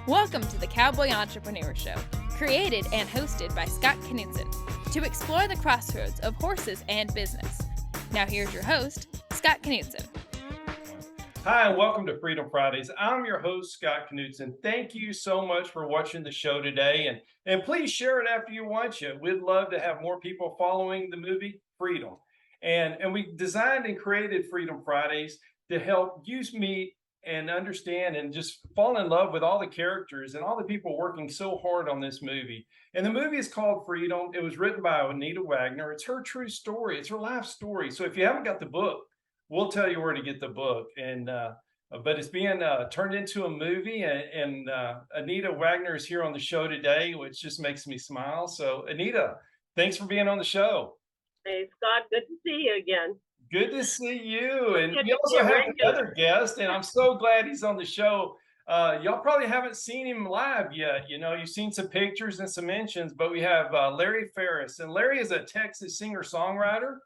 Welcome to the Cowboy Entrepreneur Show, created and hosted by Scott Knudsen, to explore the crossroads of horses and business. Now here's your host, Scott Knudsen. Hi, and welcome to Freedom Fridays. I'm your host, Scott Knudsen. Thank you so much for watching the show today, and please share it after you watch it. We'd love to have more people following the movie Freedom. And we designed and created Freedom Fridays to help you meet and understand and just fall in love with all the characters and all the people working so hard on this movie. And the movie is called Freedom. It was written by Anita Waggoner. It's her true story. It's her life story. So if you haven't got the book, we'll tell you where to get the book. And but it's being turned into a movie, and Anita Waggoner is here on the show today, which just makes me smile. So Anita, thanks for being on the show. Hey, Scott, good to see you again. Good to see you. And we also have another guest, and I'm so glad he's on the show. Y'all probably haven't seen him live yet. You know, you've seen some pictures and some mentions, but we have Larry Farris. And Larry is a Texas singer-songwriter.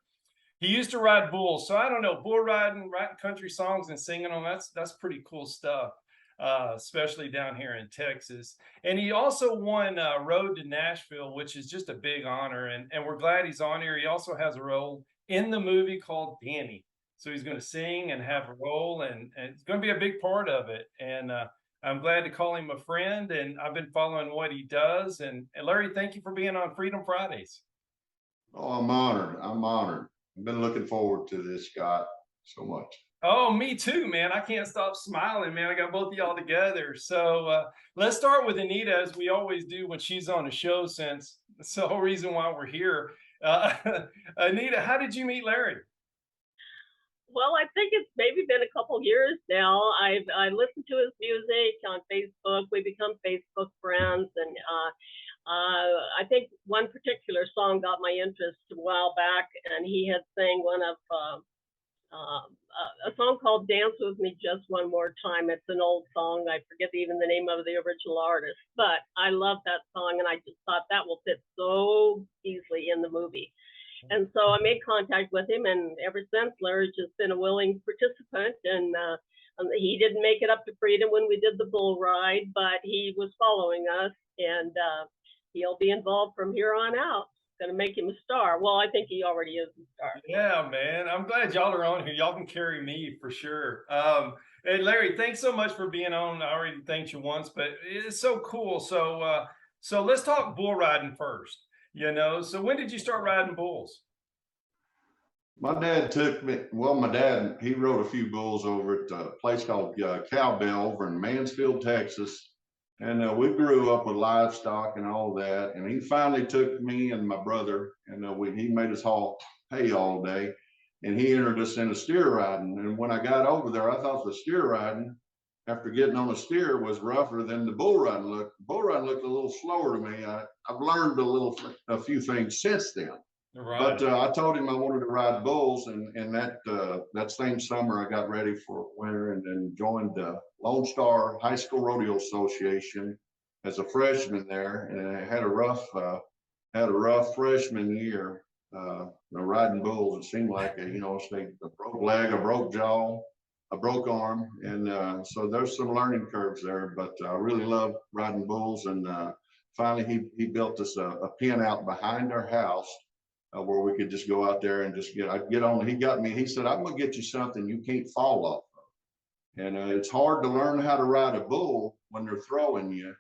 He used to ride bulls. So I don't know, bull riding, writing country songs and singing them, that's pretty cool stuff, especially down here in Texas. And he also won Road to Nashville, which is just a big honor. And we're glad he's on here. He also has a role in the movie called Danny. So he's going to sing and have a role, and it's going to be a big part of it. And I'm glad to call him a friend, and I've been following what he does. And Larry, thank you for being on Freedom Fridays. Oh, I'm honored. I'm honored. I've been looking forward to this, Scott, so much. Oh, me too, man. I can't stop smiling, man. I got both of y'all together. So let's start with Anita, as we always do when she's on a show, since it's the whole reason why we're here. Anita, how did you meet Larry? Well, I think it's maybe been a couple years now. I listened to his music on Facebook. We become Facebook friends, and I think one particular song got my interest a while back, and he had sang one of a song called "Dance with Me Just One More Time." It's an old song. I forget even the name of the original artist, but I love that song, and I just thought that will fit so easily in the movie. And so I made contact with him, and ever since, Larry's just been a willing participant. And he didn't make it up to Freedom when we did the bull ride, but he was following us, and he'll be involved from here on out. Going to make him a star. Well, I think he already is a star. Yeah, man. I'm glad y'all are on here. Y'all can carry me for sure. And Larry, thanks so much for being on. I already thanked you once, but it's so cool. So let's talk bull riding first. You know, so when did you start riding bulls? My dad took me, well, my dad, he rode a few bulls over at a place called Cowbell over in Mansfield, Texas. And we grew up with livestock and all that. And he finally took me and my brother, and he made us haul hay all day. And he entered us into steer riding. And when I got over there, I thought the steer riding, after getting on a steer, was rougher than the bull riding looked. The bull riding looked a little slower to me. I've learned a few things since then. Right. But I told him I wanted to ride bulls, and that same summer I got ready for winter, and then joined Lone Star High School Rodeo Association as a freshman there, and I had a rough freshman year. Riding bulls, it seemed like a broke leg, a broke jaw, a broke arm, and so there's some learning curves there. But I really love riding bulls, and finally he built us a pen out behind our house. Where we could just go out there and just I'd get on. He said, "I'm gonna get you something you can't fall off of." And it's hard to learn how to ride a bull when they're throwing you,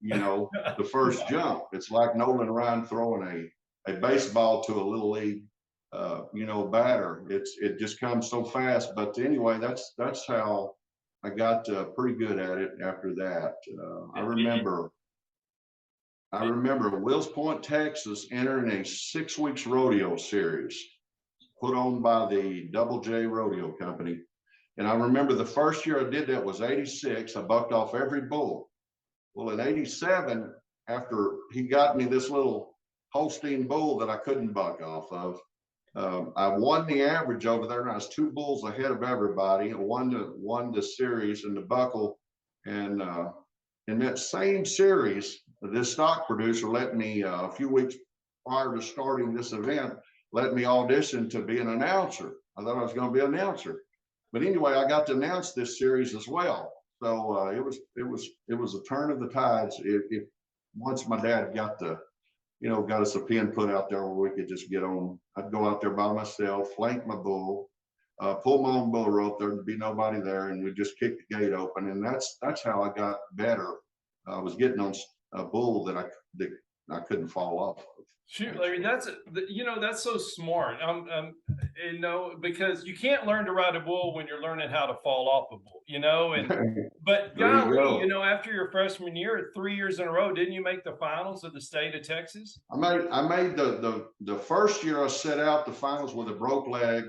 the first jump. It's like Nolan Ryan throwing a baseball to a little league, batter. It just comes so fast. But anyway, that's how I got pretty good at it after that. I remember Wills Point, Texas, entering a 6 weeks rodeo series put on by the Double J Rodeo Company. And I remember the first year I did that was 86. I bucked off every bull. Well, in 87, after he got me this little Holstein bull that I couldn't buck off of, I won the average over there, and I was 2 bulls ahead of everybody. I won the series and the buckle. And in that same series, this stock producer let me, a few weeks prior to starting this event, let me audition to be an announcer. I thought I was going to be an announcer. But anyway, I got to announce this series as well. So it was a turn of the tides. If once my dad got got us a pen put out there where we could just get on, I'd go out there by myself, flank my bull, pull my own bull rope. There'd be nobody there, and we'd just kick the gate open. And that's how I got better. I was getting on a bull that I couldn't fall off of. Shoot, Larry, that's so smart. Because you can't learn to ride a bull when you're learning how to fall off a bull, but golly, after your freshman year, 3 years in a row, didn't you make the finals of the state of Texas? I made the first year I set out the finals with a broke leg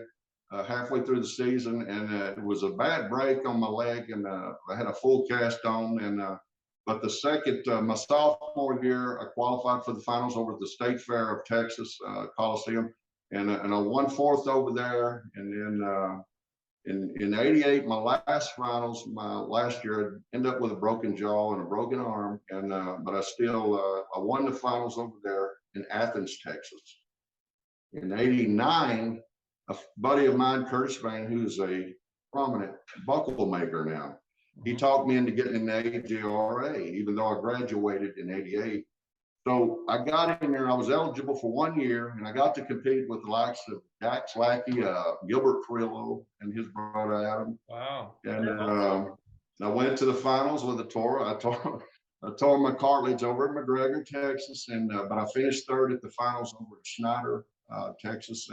halfway through the season, and it was a bad break on my leg, and I had a full cast on, and but the second, my sophomore year, I qualified for the finals over at the State Fair of Texas Coliseum, and I won fourth over there. And then in '88, my last finals, my last year, I ended up with a broken jaw and a broken arm, and but I still I won the finals over there in Athens, Texas. In '89, a buddy of mine, Curtis Vane, who's a prominent buckle maker now, he talked me into getting in the AJRA, even though I graduated in '88. So I got in there. I was eligible for 1 year, and I got to compete with the likes of Dax Lackey, Gilbert Carrillo, and his brother Adam. Wow! And I went to the finals with a tour. I tore my cartilage over at McGregor, Texas, and but I finished third at the finals over at Schneider, Texas,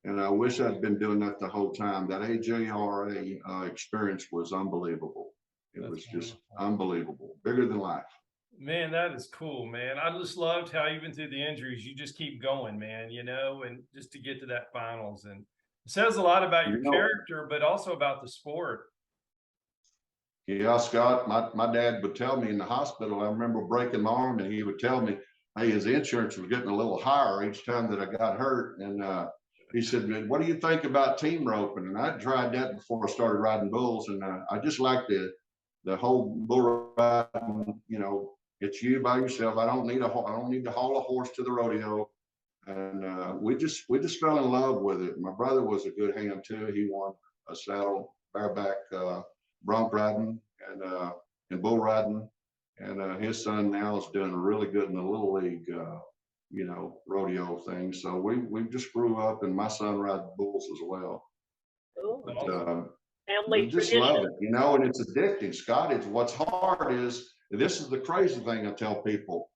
and I wish I'd been doing that the whole time. That AJRA experience was unbelievable. It was just unbelievable, bigger than life. Man, that is cool, man. I just loved how even through the injuries, you just keep going, man, and just to get to that finals. And it says a lot about your character, but also about the sport. Yeah, Scott, my dad would tell me in the hospital, I remember breaking my arm, and he would tell me, hey, his insurance was getting a little higher each time that I got hurt. And he said, what do you think about team roping? And I tried that before I started riding bulls. And I just like the whole bull riding, it's you by yourself. I don't need to haul a horse to the rodeo. And we just fell in love with it. My brother was a good hand too. He won a saddle bareback bronc riding and bull riding. And his son now is doing really good in the little league rodeo thing. So we just grew up, and my son rides bulls as well. But, family just tradition. love it, and it's addicting, Scott. It's what's hard is, this is the crazy thing I tell people.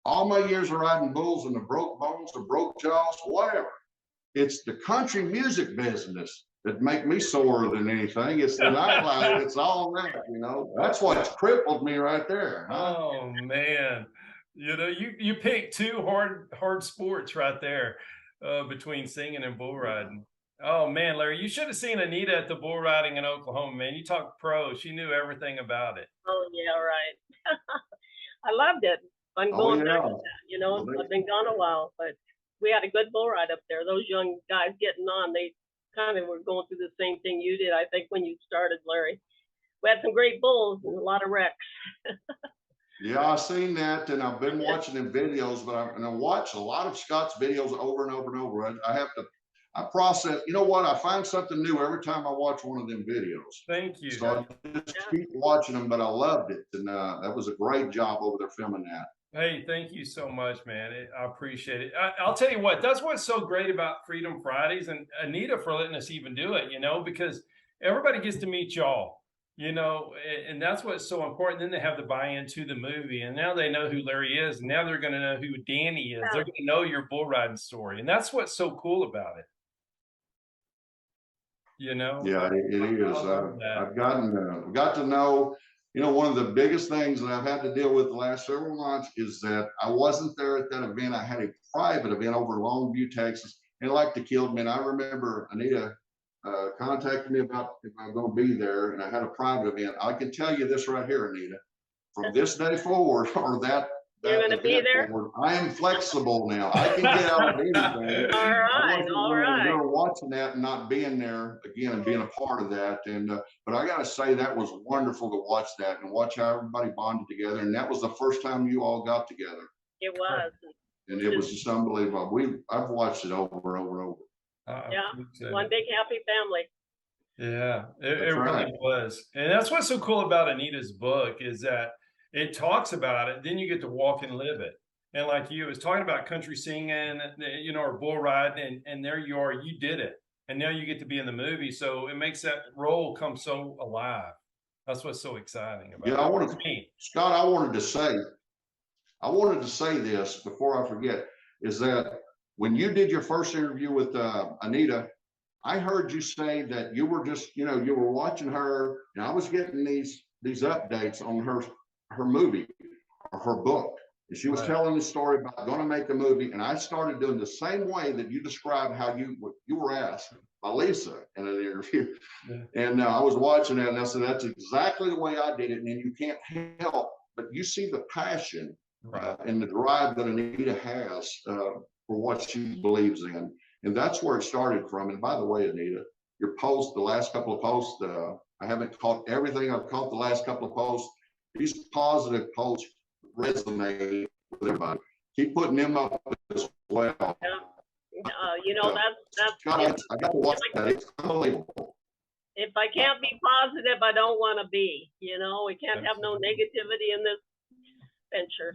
All my years of riding bulls and the broke bones, the broke jaws, whatever. It's the country music business that make me sorer than anything. It's the nightlife. It's all that, That's what's crippled me right there. Huh? Oh man. You picked two hard sports right there between singing and bull riding. Oh man, Larry, you should have seen Anita at the bull riding in Oklahoma, man. You talked pro. She knew everything about it. Oh yeah, right. I loved it. I'm going back to that, I've been gone a while, but we had a good bull ride up there. Those young guys getting on, they kind of were going through the same thing you did, I think, when you started, Larry. We had some great bulls and a lot of wrecks. Yeah, I've seen that, and I've been watching them videos, but I watch a lot of Scott's videos over and over and over. I process, I find something new every time I watch one of them videos. Thank you. So I just keep watching them, but I loved it. And that was a great job over there filming that. Hey, thank you so much, man. I appreciate it. I'll tell you what, that's what's so great about Freedom Fridays, and Anita for letting us even do it, because everybody gets to meet y'all, and that's what's so important. Then they have the buy-in to the movie, and now they know who Larry is, and now they're going to know who Danny is. They're going to know your bull riding story, and that's what's so cool about it. Yeah, it is. I've got to know, one of the biggest things that I've had to deal with the last several months is that I wasn't there at that event. I had a private event over in Longview, Texas, and it like to killed me. And I remember Anita contacted me about if I'm going to be there, and I had a private event. I can tell you this right here, Anita, from this day forward, or that you're going to be there. Forward, I am flexible now. I can get out of anything. All right. They're watching that and not being there again and being a part of that. And but I got to say that was wonderful to watch that and watch how everybody bonded together. And that was the first time you all got together. It was. And it was just unbelievable. I've watched it over and over and over. Yeah, one big happy family. Yeah, it That's really right. was. And that's what's so cool about Anita's book is that it talks about it, then you get to walk and live it. And like you was talking about country singing, you know, or bull riding, and there you are, you did it. And now you get to be in the movie. So it makes that role come so alive. That's what's so exciting about Yeah, it. I wanted For me. Scott, I wanted to say this before I forget, is that when you did your first interview with Anita, I heard you say that you were just, you know, you were watching her, and I was getting these updates on her movie or her book. And she was Right. telling the story about going to make a movie, and I started doing the same way that you described how you were asked by Lisa in an interview. Yeah. And I was watching that, and I said, that's exactly the way I did it. And then you can't help but you see the passion Right. and the drive that Anita has for what she believes in. And that's where it started from. And by the way, Anita, your post, the last couple of posts, I haven't caught everything. I've caught the last couple of posts. These positive posts resonate with everybody. Keep putting them up as well. Yeah. You know, that's God, I got to watch that. It's unbelievable. if I can't be positive, I don't want to be. You know, we can't have no negativity in this venture.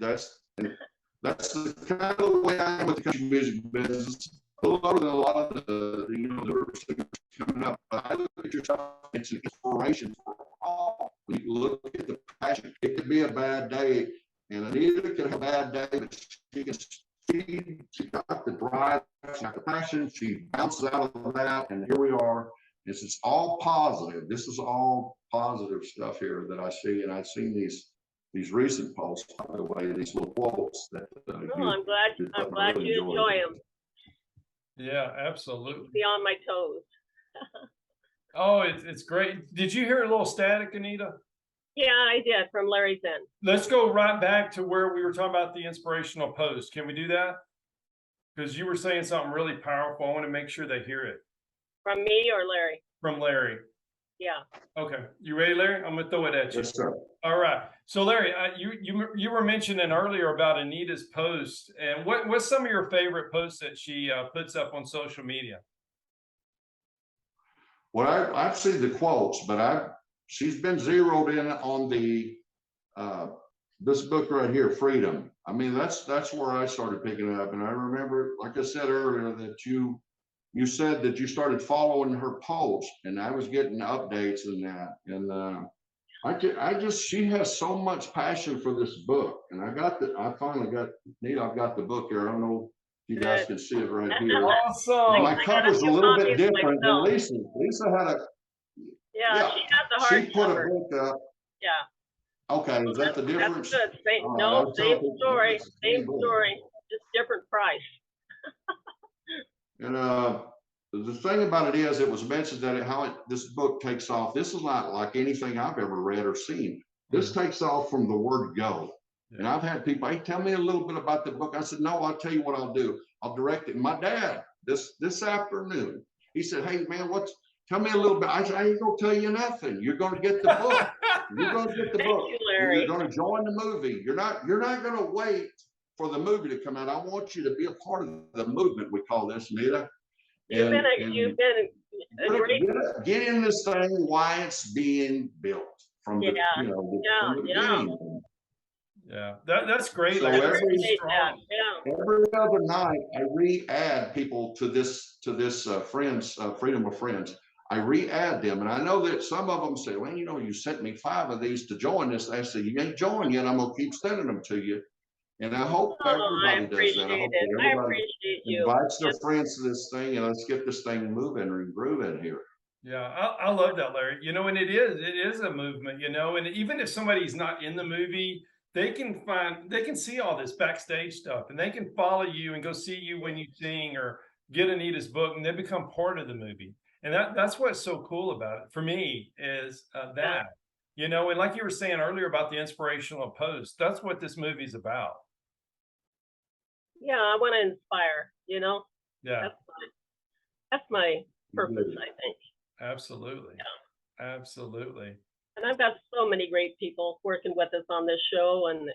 That's the kind of way I am with the country music business. A little than a lot of the you know the singers coming up. But I look at your stuff, it's an inspiration for all. When you look at the passion, it could be a bad day, and Anita could have a bad day, but she got the drive, she got the passion, she bounces out of that, and here we are. This is all positive. This is all positive stuff here that I see, and I've seen these recent posts, by the way, these little quotes that I'm glad really you enjoy them. Yeah, absolutely. Be on my toes. Oh, it's great. Did you hear a little static, Anita? Yeah, I did from Larry's end. Let's go right back to where we were talking about the inspirational post. Can we do that? Because you were saying something really powerful. I want to make sure they hear it. From me or Larry? From Larry. Yeah. Okay. You ready, Larry? I'm going to throw it at you. Yes, sir. All right. So, Larry, you were mentioning earlier about Anita's post, and what's some of your favorite posts that she puts up on social media? Well, I've seen the quotes, but she's been zeroed in on the this book right here, Freedom. I mean, that's where I started picking it up, and I remember, like I said earlier, that you said that you started following her posts, and I was getting updates and that, and she has so much passion for this book, and I finally got, Nita, I've got the book here. I don't know if you guys can see it right here. Awesome. My cover's a little bit different than Lisa. Lisa had a, yeah, she had the hard she put cover. a book up. Yeah. Okay, is that the difference? That's good. Same, All no, right, same story, same story, just different price. And the thing about it is, it was mentioned that this book takes off. This is not like anything I've ever read or seen. This takes off from the word go. And I've had people, hey, tell me a little bit about the book. I said, no, I'll tell you what I'll do. I'll direct it. And my dad, this afternoon, he said, hey, man, tell me a little bit. I said, I ain't going to tell you nothing. You're going to get the book. You're going to get the book. You, Larry. You're going to join the movie. You're not going to wait for the movie to come out. I want you to be a part of the movement, we call this, Anita. You've been a great. Get in this thing why it's being built from the beginning. Yeah, that's great. So every other night, I re-add people to this friends, Freedom of Friends. I re-add them, and I know that some of them say, well, you sent me 5 of these to join this. I say, you ain't joined yet. I'm gonna keep sending them to you. And I hope everybody does that. I appreciate you. Invites their friends to this thing, and let's get this thing moving and grooving here. Yeah, I love that, Larry. And it is a movement, and even if somebody's not in the movie, they can see all this backstage stuff, and they can follow you and go see you when you sing or get Anita's book, and they become part of the movie. And that's what's so cool about it for me is that, and like you were saying earlier about the inspirational post, that's what this movie's about. Yeah, I want to inspire, Yeah. That's my purpose, I think. Absolutely. Yeah. Absolutely. And I've got so many great people working with us on this show and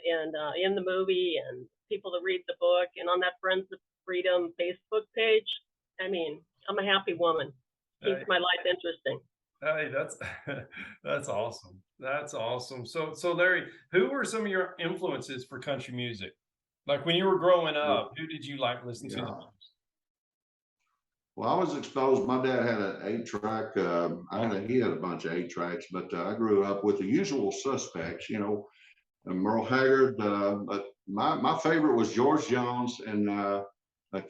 in the movie, and people to read the book, and on that Friends of Freedom Facebook page. I mean, I'm a happy woman. Keeps my life interesting. Hey, that's that's awesome. That's awesome. So Larry, who were some of your influences for country music? Like when you were growing up, who did you like listen to the Yeah. most? Well, I was exposed. My dad had an 8-track. He had a bunch of 8-tracks, but I grew up with the usual suspects, Merle Haggard. But my favorite was George Jones and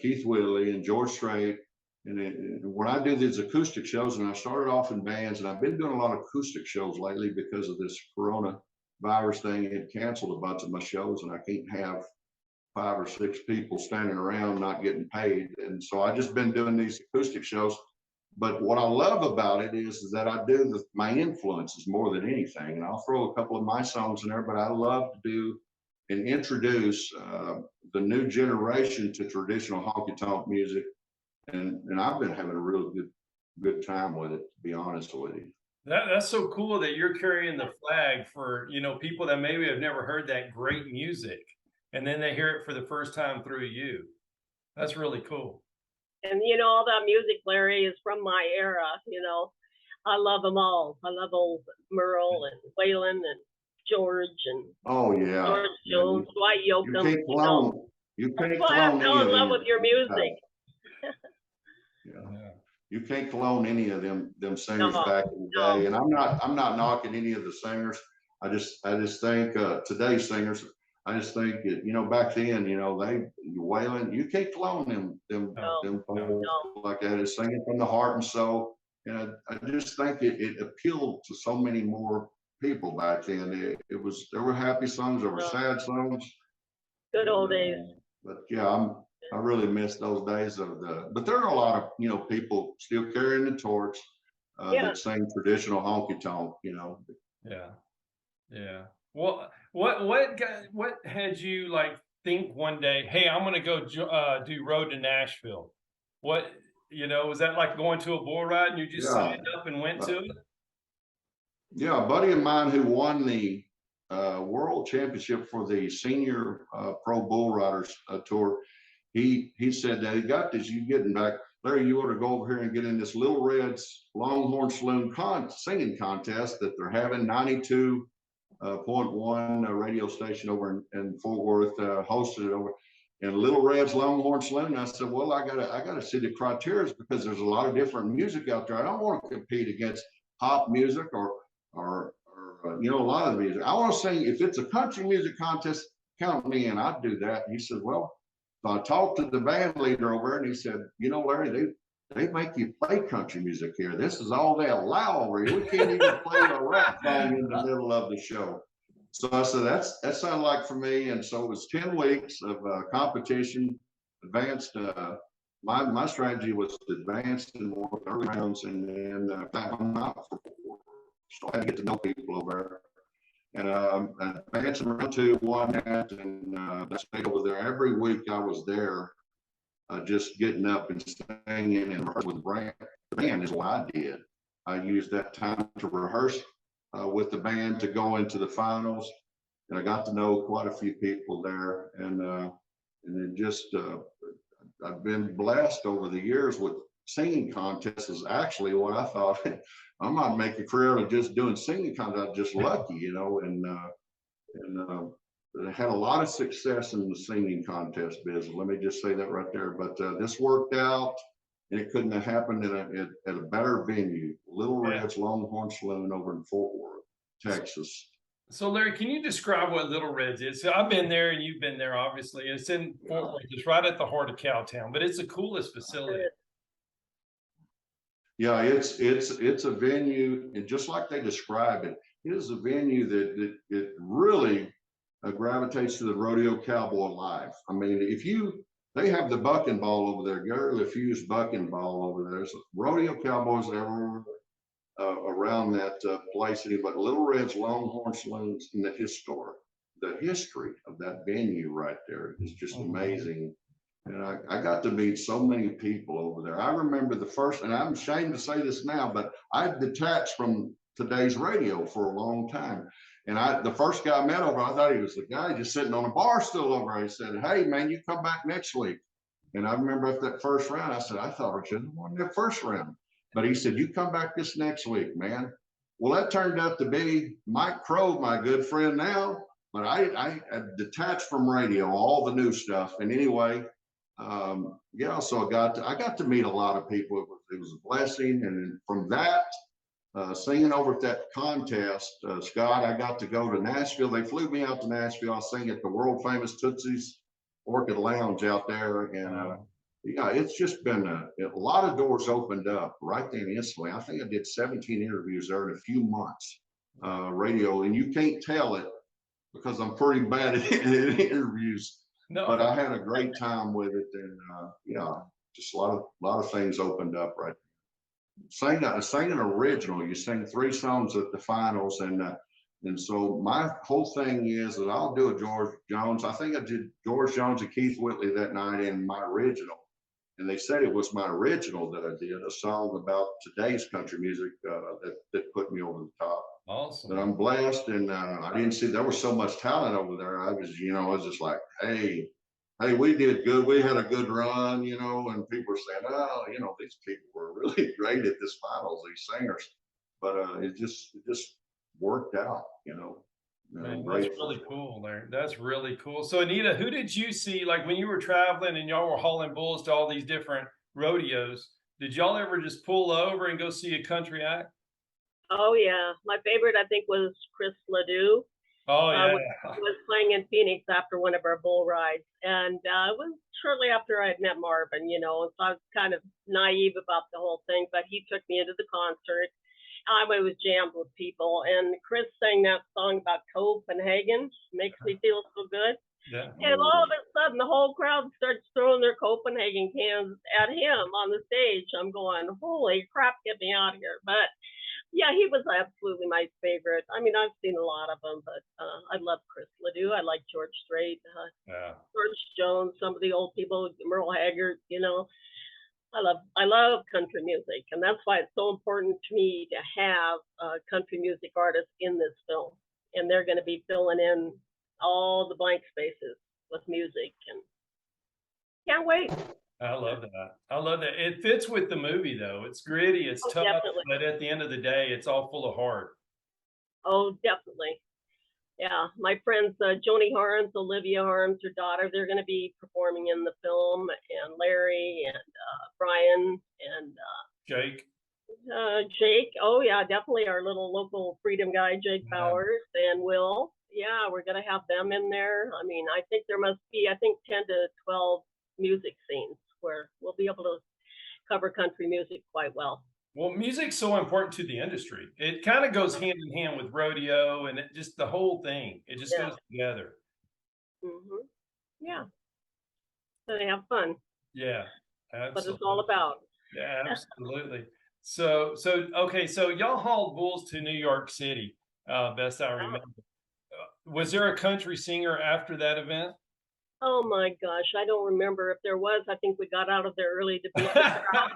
Keith Whitley and George Strait. And when I do these acoustic shows, and I started off in bands, and I've been doing a lot of acoustic shows lately because of this coronavirus thing. It had canceled a bunch of my shows, and I can't have 5 or 6 people standing around not getting paid. And so I just been doing these acoustic shows. But what I love about it is that I do my influences more than anything. And I'll throw a couple of my songs in there, but I love to do and introduce the new generation to traditional honky tonk music. And I've been having a real good time with it, to be honest with you. That's so cool that you're carrying the flag for, people that maybe have never heard that great music, and then they hear it for the first time through you. That's really cool. And all that music, Larry, is from my era. I love them all. I love old Merle and Waylon and George and George Jones, Dwight Yoakam. You can't clone. I fell in love with your music. Yeah. You can't clone any of them singers back in the day. And I'm not knocking any of the singers. I just think today's singers, I just think that, back then, Waylon, you can't clone them like that. It's singing from the heart and soul. And I just think it appealed to so many more people back then. There were happy songs, there were sad songs. Good old days. But yeah, I really miss those days but there are a lot of, people still carrying the torch that sing traditional honky tonk, Yeah. Yeah. Well, what had you think one day, hey, I'm going to go do Road to Nashville? What, was that like going to a bull ride and you just signed up and went to it? Yeah, a buddy of mine who won the world championship for the senior pro bull riders tour, he said that he got this, you getting back, Larry, you ought to go over here and get in this Little Red's Longhorn Saloon singing contest that they're having. 92.1 radio station over in Fort Worth hosted it over in Little Red's Longhorn Saloon. I said, well, I gotta see the criteria because there's a lot of different music out there. I don't want to compete against pop music or a lot of the music. I want to sing. If it's a country music contest, count me in. I'd do that. And he said, well, so I talked to the band leader over there, and he said, Larry, they make you play country music here. This is all they allow over here. We can't even play a rap song in the middle of the show. So I said, that sounded like for me. And so it was 10 weeks of competition, advanced. My strategy was to advance in more early rounds, and then I'm out for 4. So I had to get to know people over there. And advanced in round 2, won that, and I stayed over there. Every week I was there, just getting up and singing and rehearsing with the band is what I did. I used that time to rehearse with the band to go into the finals. And I got to know quite a few people there. And then just, I've been blessed over the years with singing contests is actually what I thought. I might make a career of just doing singing contests, just lucky, and I had a lot of success in the singing contest business. Let me just say that right there. But this worked out, and it couldn't have happened at a better venue, Little Red's Longhorn Saloon over in Fort Worth, Texas. So Larry, can you describe what Little Red's is? So I've been there and you've been there, obviously. It's in Fort Worth. It's right at the heart of Cowtown, but it's the coolest facility. Yeah, it's a venue, and just like they describe it, it is a venue that it really gravitates to the rodeo cowboy life. I mean, they have the bucking ball over there, Gary LeFew's bucking ball over there. There's rodeo cowboys everywhere around that place. But Little Red's Longhorn Saloons and the history of that venue right there is just amazing. And I got to meet so many people over there. I remember the first, and I'm ashamed to say this now, but I detached from today's radio for a long time. And the first guy I met over, I thought he was the guy just sitting on a bar stool over there. He said, hey, man, you come back next week. And I remember after that first round, I said, I thought I should have won that first round. But he said, you come back this next week, man. Well, that turned out to be Mike Crow, my good friend now. But I detached from radio, all the new stuff. And anyway, yeah, so I got to meet a lot of people. It was a blessing. And from that, singing over at that contest, Scott, I got to go to Nashville. They flew me out to Nashville. I sang at the world famous Tootsie's Orchid Lounge out there. And yeah, it's just been a lot of doors opened up right then instantly. I think I did 17 interviews there in a few months, radio, and you can't tell it because I'm pretty bad at interviews. No. But I had a great time with it, and yeah, just a lot of things opened up right there. Sing an original. You sing 3 songs at the finals, and so my whole thing is that I'll do a George Jones. I think I did George Jones and Keith Whitley that night in my original. And they said it was my original that I did, a song about today's country music that put me over the top. Awesome. But I'm blessed, and I didn't see there was so much talent over there. I was just like, hey, we did good. We had a good run, and people were saying, oh, these people were really great at this finals, these singers. But it just worked out, Man, that's really cool, Larry. That's really cool. So, Anita, who did you see, like when you were traveling and y'all were hauling bulls to all these different rodeos? Did y'all ever just pull over and go see a country act? Oh, yeah. My favorite, I think, was Chris Ledoux. Oh, yeah. Was playing in Phoenix after one of our bull rides. And it was shortly after I had met Marvin, and so I was kind of naive about the whole thing, but he took me into the concert. I was jammed with people, and Chris sang that song about Copenhagen, makes me feel so good. Yeah. And all of a sudden, the whole crowd starts throwing their Copenhagen cans at him on the stage. I'm going, holy crap, get me out of here. But yeah, he was absolutely my favorite. I mean, I've seen a lot of them, but I love Chris Ledoux. I like George Strait, George Jones, some of the old people, Merle Haggard, I love country music, and that's why it's so important to me to have country music artists in this film. And they're going to be filling in all the blank spaces with music, and can't wait. I love that. It fits with the movie, though. It's gritty, it's tough, definitely. But at the end of the day, it's all full of heart. Oh, definitely. Yeah, my friends, Joni Harms, Olivia Harms, her daughter, they're going to be performing in the film, and Larry and Brian and Jake. Jake, oh yeah, definitely our little local freedom guy, Jake Bowers, and Will. Yeah, we're going to have them in there. I mean, I think there must be, 10 to 12 music scenes where we'll be able to cover country music quite well. Well, music's so important to the industry. It kind of goes hand in hand with rodeo and just the whole thing. It just goes together. Mm-hmm. Yeah. So they have fun. Yeah. Absolutely. What it's all about. Yeah, absolutely. So okay, so y'all hauled bulls to New York City, best I remember. Was there a country singer after that event? Oh my gosh, I don't remember. If there was, I think we got out of there early to beat the crowd.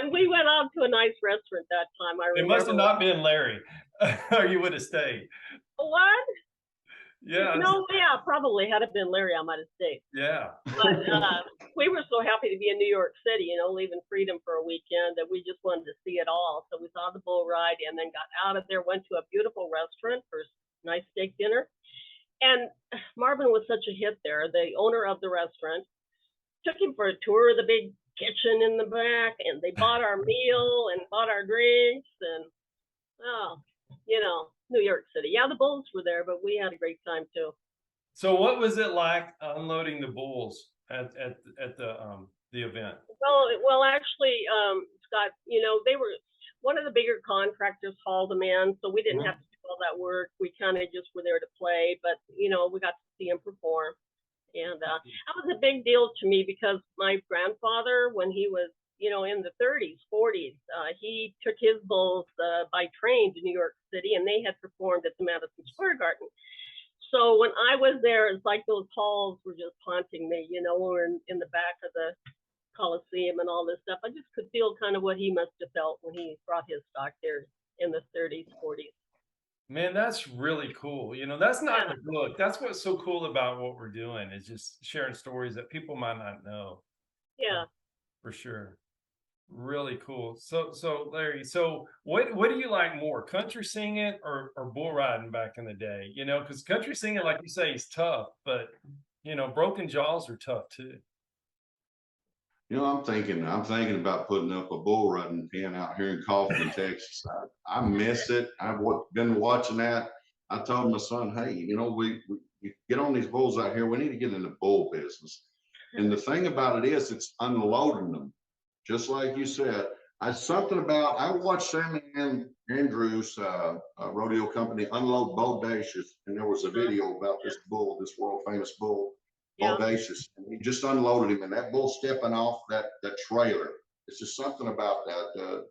And we went out to a nice restaurant that time. I remember. It must have not been Larry, or you would have stayed. What? Yeah. No, yeah, probably. Had it been Larry, I might have stayed. Yeah. But we were so happy to be in New York City, leaving Freedom for a weekend, that we just wanted to see it all. So we saw the bull ride and then got out of there, went to a beautiful restaurant for a nice steak dinner. And Marvin was such a hit there. The owner of the restaurant took him for a tour of the big kitchen in the back, and they bought our meal and bought our drinks, and New York City. Yeah, the bulls were there, but we had a great time too. So what was it like unloading the bulls at the event? Well, actually, Scott, they were one of the bigger contractors hauled them in, so we didn't have to do all that work. We kind of just were there to play, but we got to see him perform. And that was a big deal to me because my grandfather, when he was, in the 30s, 40s, he took his bulls by train to New York City, and they had performed at the Madison Square Garden. So when I was there, it's like those halls were just haunting me, we were in the back of the Coliseum and all this stuff. I just could feel kind of what he must have felt when he brought his stock there in the 30s, 40s. Man, that's really cool. That's not the book. That's what's so cool about what we're doing, is just sharing stories that people might not know. Yeah. For sure. Really cool. So Larry, so what do you like more, country singing or bull riding back in the day? You know, because country singing, like you say, is tough, but you know, broken jaws are tough too. You know, I'm thinking about putting up a bull riding pen out here in Kaufman, Texas. I miss it. Been watching that. I told my son, hey, you know, we get on these bulls out here. We need to get in the bull business. And the thing about it is, it's unloading them. Just like you said, I watched Sammy Andrews, rodeo company, unload Bodacious, and there was a video about this bull, this world famous bull, Yeah. Bodacious, and he just unloaded him, and that bull stepping off that trailer. It's just something about that.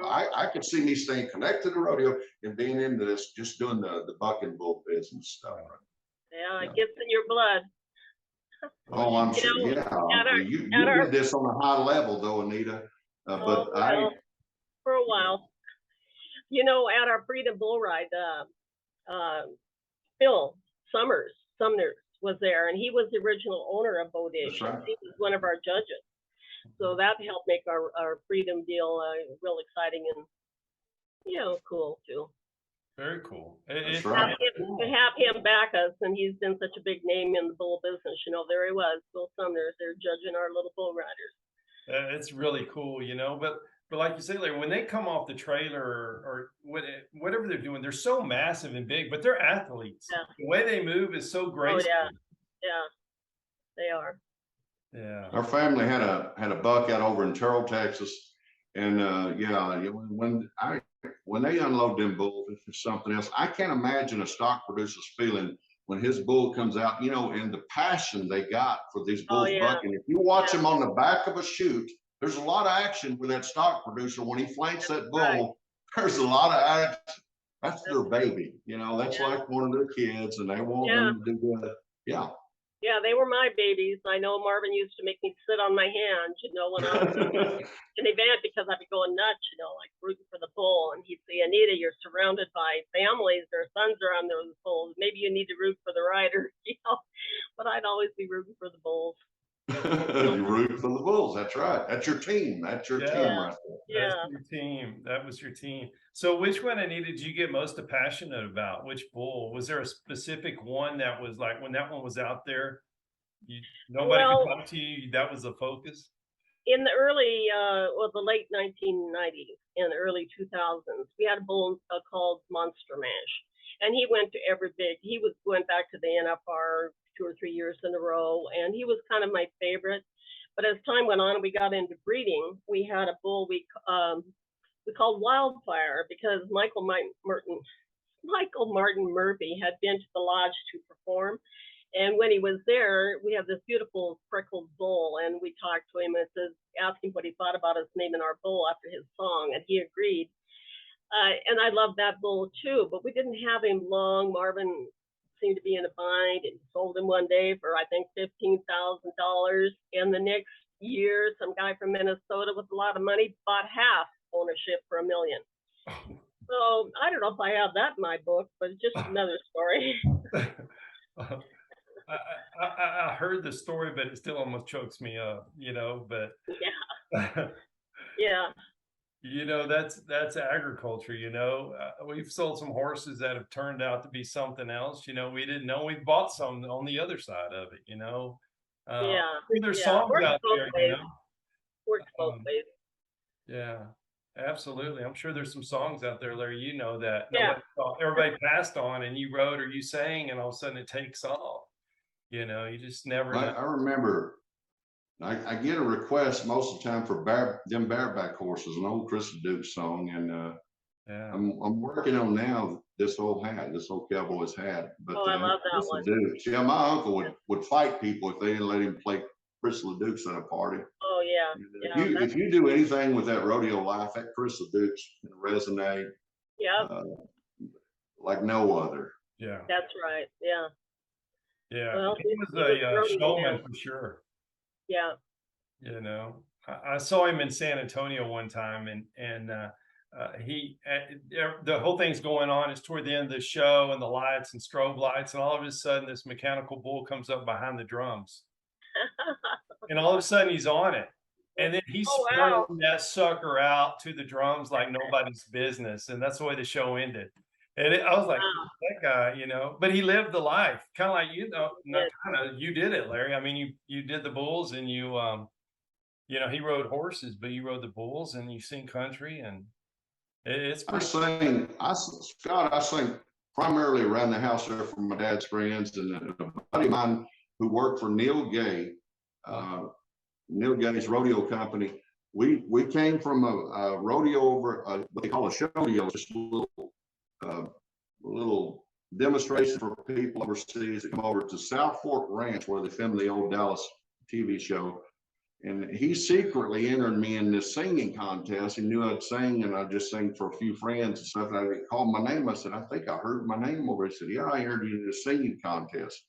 I could see me staying connected to rodeo and being into this, just doing the bucking bull business stuff. Yeah, it gets in your blood. Oh, I'm sure. know, Yeah, you did this on a high level, though, Anita. But for a while, you know, at our Freedom Bull Ride, Phil Sumner was there, and he was the original owner of Bodacious. Right. He was one of our judges, so that helped make our Freedom deal real exciting and, you know, cool too. Very cool. That's right. To have him back us, and he's been such a big name in the bull business. You know, there he was, Phil Sumner. They're judging our little bull riders. It's really cool, you know. But like you say, like when they come off the trailer or whatever they're doing, they're so massive and big, but they're athletes. Yeah. The way they move is so graceful. Oh yeah, they are. Yeah. Our family had a buck out over in Terrell, Texas, and when they unload them bulls, it's something else. I can't imagine a stock producer's feeling when his bull comes out, you know, and the passion they got for these bulls bucking. If you watch them on the back of a chute, there's a lot of action with that stock producer. When he flanks that bull, there's a lot of action. That's their baby, you know, that's like one of their kids, and they want them to do good. Yeah. Yeah, they were my babies. I know Marvin used to make me sit on my hands, you know, when I was in the event, because I'd be going nuts, you know, like rooting for the bull. And he'd say, Anita, you're surrounded by families. Their sons are on those bulls. Maybe you need to root for the rider, you know. But I'd always be rooting for the bulls. You root for the bulls. That's right. That's your team. That's your team right there. That's your team. That was your team. So which one, Anita, did you get most passionate about? Which bull? Was there a specific one that was like, when that one was out there, nobody could talk to you, that was the focus? In the early, the late 1990s and the early 2000s, we had a bull called Monster Mash. And he went to went back to the NFR 2 or 3 years in a row, and he was kind of my favorite. But as time went on, we got into breeding. We had a bull we called Wildfire, because Michael Martin Murphy had been to the lodge to perform. And when he was there, we have this beautiful freckled bull, and we talked to him and asked him what he thought about us naming our bull after his song, and he agreed. And I loved that bull too, but we didn't have him long. Marvin seemed to be in a bind, and sold him one day for, I think, $15,000. And the next year, some guy from Minnesota with a lot of money bought half ownership for $1 million. So I don't know if I have that in my book, but it's just another story. I heard the story, but it still almost chokes me up, you know, but yeah. You know, that's agriculture, you know. We've sold some horses that have turned out to be something else, you know. We didn't know. We bought some on the other side of it, you know. There's songs out there, you know. Works both ways. Yeah, absolutely. I'm sure there's some songs out there, Larry, you know, that everybody passed on, and you wrote or you sang, and all of a sudden it takes off. You know, you just never know. I remember I get a request most of the time for bareback horses, an old Chris Duke song, and I'm working on now this old cowboy's hat. But I love that one. Dukes. Yeah, my uncle would fight people if they didn't let him play Chris Dukes at a party. Oh yeah. If you do anything with that rodeo life, that Chris Dukes can resonate. Yeah. Like no other. Yeah. That's right. Yeah. Yeah. Well, he was a showman for sure. Yeah. You know, I saw him in San Antonio one time, and the whole thing's going on. It's toward the end of the show, and the lights and strobe lights, and all of a sudden this mechanical bull comes up behind the drums, and all of a sudden he's on it, And then he Oh, sprung wow. that sucker out to the drums like nobody's business, and that's the way the show ended. And I was like, Wow. that guy, but he lived the life, kind of like not Yes. kind of, you did it, Larry. I mean, you did the bulls, and he rode horses, but you rode the bulls, and you sing country, and it's pretty. Scott, I sing primarily around the house there from my dad's friends, and a buddy of mine who worked for Neil Gay, Neil Gay's rodeo company. We came from a rodeo over what they call a showdeo, just a little demonstration for people overseas that come over to South Fork Ranch where they filmed the old Dallas TV show. And he secretly entered me in this singing contest. He knew I'd sing, and I'd just sing for a few friends and stuff. And I called my name. I said, I think I heard my name over. He said, yeah, I entered you in the singing contest.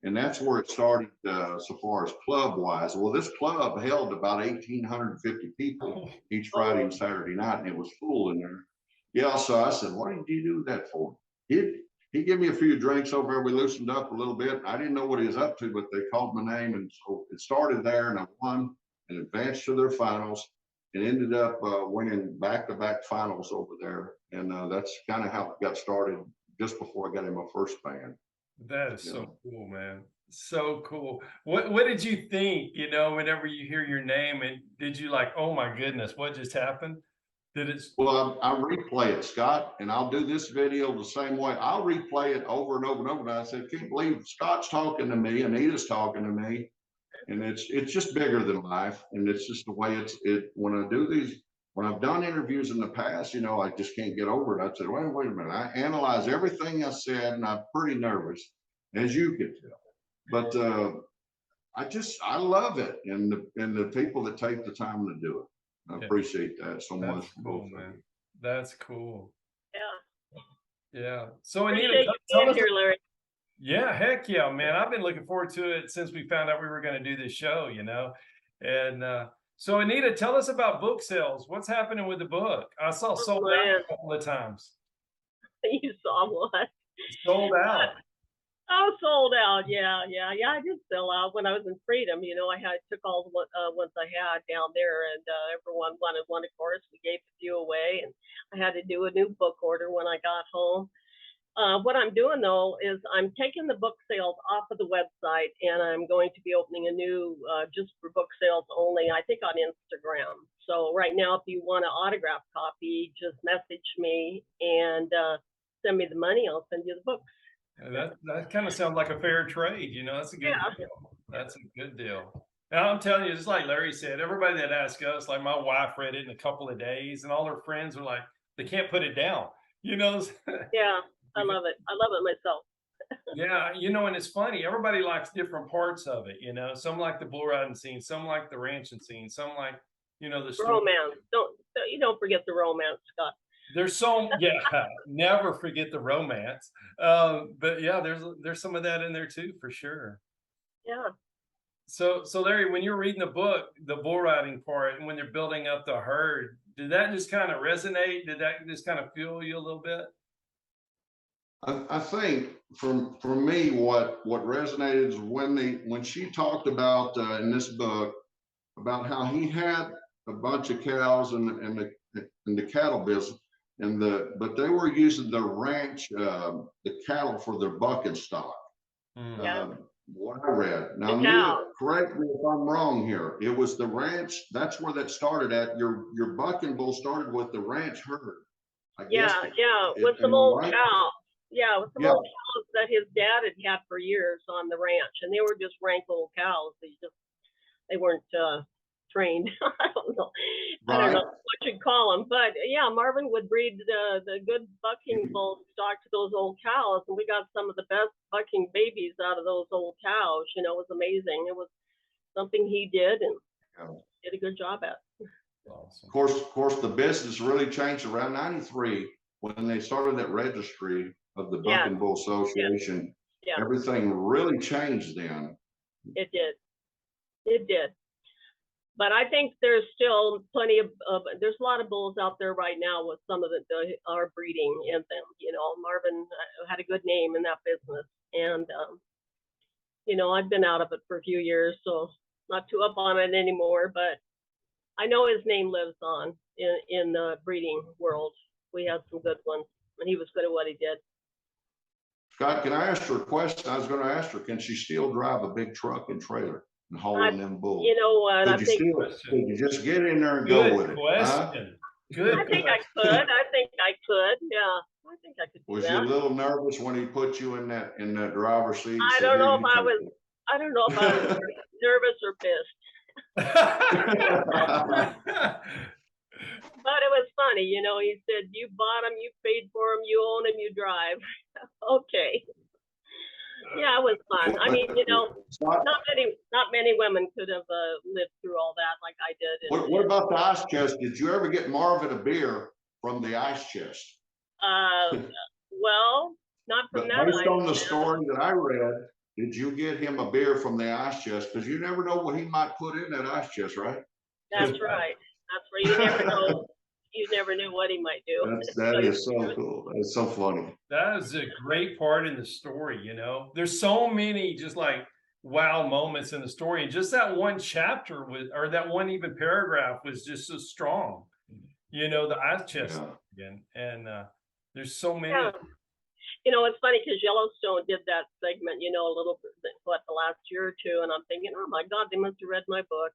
And that's where it started so far as club wise. Well, this club held about 1,850 people each Friday and Saturday night, and it was full in there. Yeah, so I said, what did you do that for? He gave me a few drinks over there. We loosened up a little bit. I didn't know what he was up to, but they called my name, and so it started there, and I won and advanced to their finals and ended up winning back-to-back finals over there. And that's kind of how it got started just before I got in my first band. That is so cool, man. So cool. What did you think, whenever you hear your name, and did you like, oh my goodness, what just happened? Well, I replay it, Scott, and I'll do this video the same way. I'll replay it over and over and over. And I said, can't believe Scott's talking to me, Anita's talking to me. And it's just bigger than life. And it's just the way when I do these, when I've done interviews in the past, I just can't get over it. I said, wait a minute. I analyze everything I said, and I'm pretty nervous, as you can tell. But I love it. And the people that take the time to do it. I appreciate that so much. That's cool, man. That's cool. Yeah. Yeah. So Anita, tell us here, Larry. Yeah, heck yeah, man. I've been looking forward to it since we found out we were going to do this show, And so Anita, tell us about book sales. What's happening with the book? I saw sold out a couple of times. You saw what? Sold out. Oh, sold out. Yeah. I did sell out when I was in Freedom. I took all the ones I had down there, and everyone wanted one. Of course, we gave a few away, and I had to do a new book order when I got home. What I'm doing though is I'm taking the book sales off of the website, and I'm going to be opening a new just for book sales only, I think on Instagram. So right now, if you want an autograph copy, just message me and send me the money. I'll send you the book. That kind of sounds like a fair trade, that's a good deal. That's a good deal. And I'm telling you, just like Larry said, everybody that asks us, like my wife read it in a couple of days, and all her friends are like, they can't put it down, Yeah, I love it. I love it myself. Yeah, and it's funny, everybody likes different parts of it, some like the bull riding scene, some like the ranching scene, some like, the story. Romance. Don't forget the romance, Scott. There's never forget the romance. But yeah, there's some of that in there too, for sure. Yeah. So Larry, when you're reading the book, the bull riding part, and when they're building up the herd, did that just kind of resonate? Did that just kind of fuel you a little bit? I think for me, what resonated is when she talked about in this book about how he had a bunch of cows in the cattle business. But they were using the ranch, the cattle for their bucking stock. What I read. Now, Anita, correct me if I'm wrong here. It was the ranch. That's where that started at. Your bucking bull started with the ranch herd. With some old cows. Yeah, with some old cows that his dad had for years on the ranch, and they were just rank old cows. They weren't trained. I don't know what you'd call them, but yeah, Marvin would breed the good bucking bull stock to those old cows, and we got some of the best bucking babies out of those old cows. It was amazing. It was something he did and did a good job at. Awesome. Of course, the business really changed around '93 when they started that registry of the Buck and Bull Association. Everything really changed then. It did. But I think there's still plenty of there's a lot of bulls out there right now with some of our breeding in them. Marvin had a good name in that business, and I've been out of it for a few years, so not too up on it anymore. But I know his name lives on in the breeding world. We have some good ones, and he was good at what he did. Scott, can I ask her a question? I was going to ask her, can she still drive a big truck and trailer and haul in them bulls? You know what? Could you just get in there and go with it? Huh? Good. I think I could. I think I could. Yeah, I think I could do Was that. you a little nervous when he put you in that driver's seat? I don't know if I was nervous or pissed. But it was funny, you know. He said, "You bought him, you paid for him, you own him, you drive." Okay. Yeah, it was fun. I mean, you know, not many women could have lived through all that like I did. What about the ice chest? Did you ever get Marvin a beer from the ice chest? Well, not from that. Based on the story that I read, did you get him a beer from the ice chest? Because you never know what he might put in that ice chest, right? That's right. That's right. You never know. You never knew what he might do. That is so cool. That's so funny. That is a great part in the story, you know. There's so many just like wow moments in the story. And just that one chapter was, or that one even paragraph was just so strong. You know, the ice chest again. And there's so many. Yeah. You know, it's funny because Yellowstone did that segment, you know, a little bit, what, the last year or two. And I'm thinking, oh my God, they must have read my book.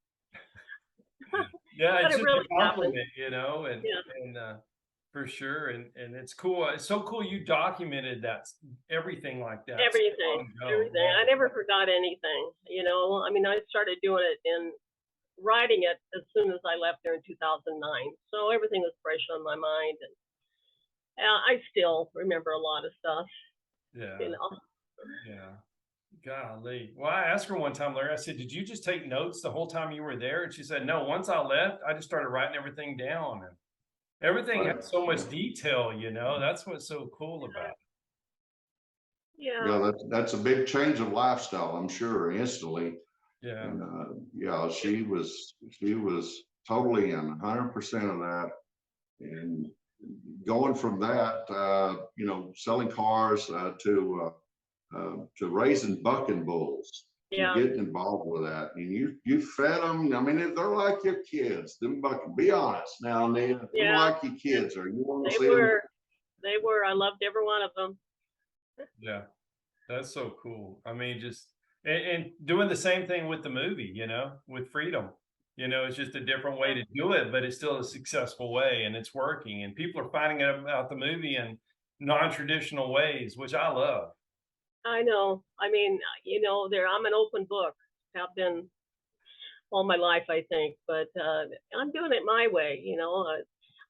Yeah, it's just really a compliment, you know, and for sure, and it's cool. It's so cool you documented that, everything like that. Everything. I never forgot anything, you know. I mean, I started doing it and writing it as soon as I left there in 2009, so everything was fresh on my mind, and I still remember a lot of stuff. Yeah. You know. Yeah. Golly. Well, I asked her one time, Larry, I said, did you just take notes the whole time you were there? And she said, no, once I left, I just started writing everything down. And everything had so much detail, you know. That's what's so cool about it. Yeah. That's a big change of lifestyle, I'm sure, instantly. Yeah. And, she was totally in 100% of that. And going from that, you know, selling cars to raising bucking bulls, getting involved with that, and you fed them. I mean, they're like your kids. Them bucking. Be honest now, Anita. They're like your kids. Or you want to see them? They were. I loved every one of them. Yeah, that's so cool. I mean, just and doing the same thing with the movie, you know, with Freedom. You know, it's just a different way to do it, but it's still a successful way, and it's working. And people are finding out about the movie in non-traditional ways, which I love. I know. I mean, you know, I'm an open book. Have been all my life, I think, but I'm doing it my way. You know,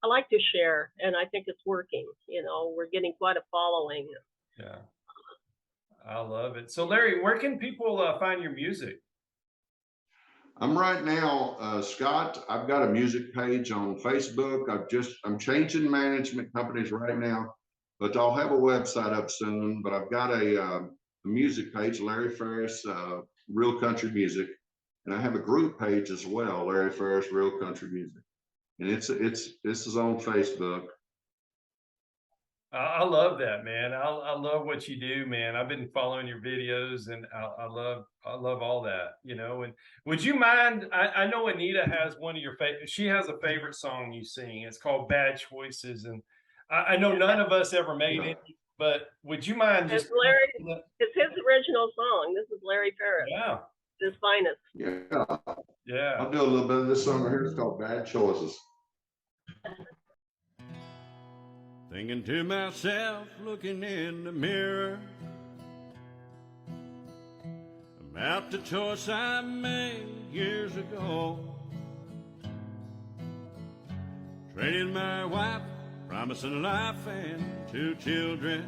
I like to share, and I think it's working. You know, we're getting quite a following. Yeah, I love it. So, Larry, where can people find your music? I'm right now, Scott. I've got a music page on Facebook. I'm changing management companies right now. But I'll have a website up soon. But I've got a music page, Larry Ferris, Real Country Music, and I have a group page as well, Larry Ferris, Real Country Music, and this is on Facebook. I love that, man. I love what you do, man. I've been following your videos, and I love all that, you know. And would you mind? I know Anita has one of your favorite. She has a favorite song you sing. It's called "Bad Choices," and I know none of us ever made it, but would you mind just? It's his original song. This is Larry Ferris. Yeah. His finest. Yeah. I'll do a little bit of this song here. It's called "Bad Choices." Thinking to myself, looking in the mirror, about the choice I made years ago. Trading my wife, promising life and 2 children,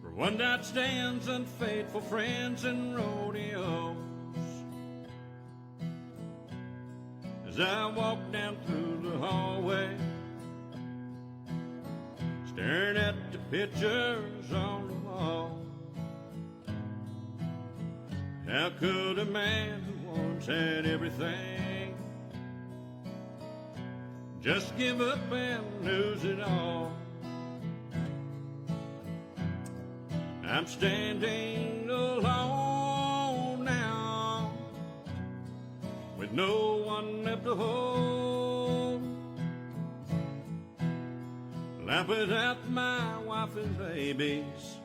for one-night stands, unfaithful friends, and rodeos. As I walk down through the hallway, staring at the pictures on the wall, how could a man who once had everything just give up and lose it all? I'm standing alone now, with with no one left to hold. Life without my wife and babies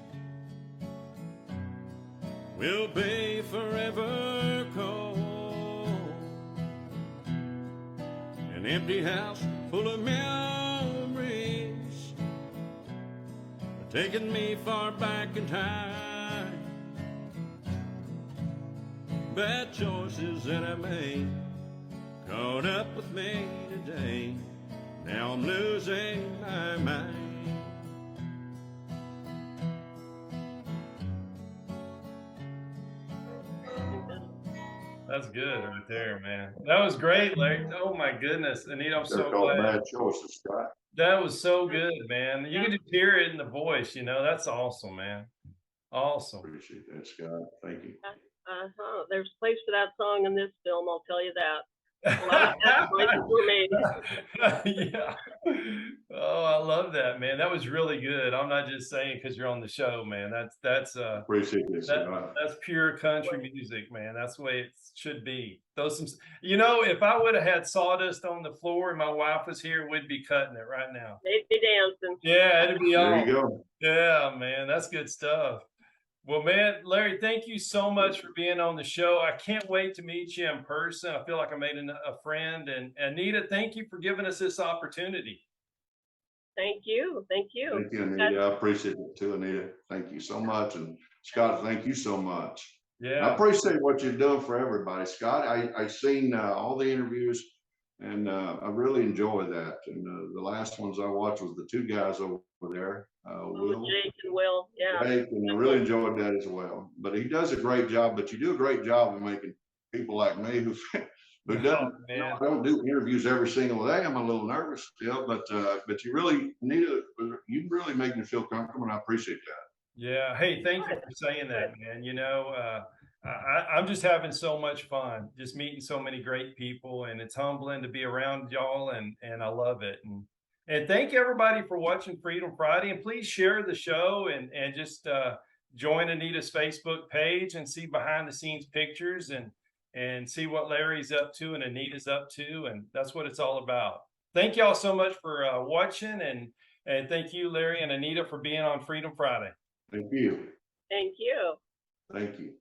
will be forever cold. An empty house full of memories are taking me far back in time. Bad choices that I made caught up with me today. Now I'm losing my mind. That's good right there, man. That was great, Larry. Oh my goodness, Anita, I'm They're so called glad. bad choices, Scott. That was so good, man. You can just hear it in the voice, you know. That's awesome, man. Awesome. Appreciate that, Scott. Thank you. There's a place for that song in this film, I'll tell you that. A lot of sacrifices were made. Yeah. Oh, I love that, man. That was really good. I'm not just saying because you're on the show, man. That's Appreciate this, Scott. that's pure country music, man. That's the way it should be. You know, if I would have had sawdust on the floor and my wife was here, we'd be cutting it right now. They'd be dancing. Yeah, it'd be There on. you go. Yeah, man, that's good stuff. Well, man, Larry, thank you so much for being on the show. I can't wait to meet you in person. I feel like I made a friend. And Anita, thank you for giving us this opportunity. Thank you. Thank you. Thank you, Anita. I appreciate it too, Anita. Thank you so much. And Scott, thank you so much. I Yeah. appreciate what you're doing for everybody, Scott. I seen all the interviews, and I really enjoy that. And the last ones I watched was the two guys over there, Will, Jake and Will. Yeah. Jake, and I really enjoyed that as well. But he does a great job. But you do a great job of making people like me who doesn't. man. I don't do interviews every single day. I'm a little nervous still, but you really, Anita, you really make me feel comfortable, and I appreciate that. Yeah. Hey, thank you for saying that, man. You know, I'm just having so much fun, just meeting so many great people, and it's humbling to be around y'all, and I love it. And thank everybody for watching Freedom Friday, and please share the show and just join Anita's Facebook page and see behind the scenes pictures and see what Larry's up to and Anita's up to, and that's what it's all about. Thank y'all so much for watching, and thank you, Larry and Anita, for being on Freedom Friday. Thank you. Thank you. Thank you.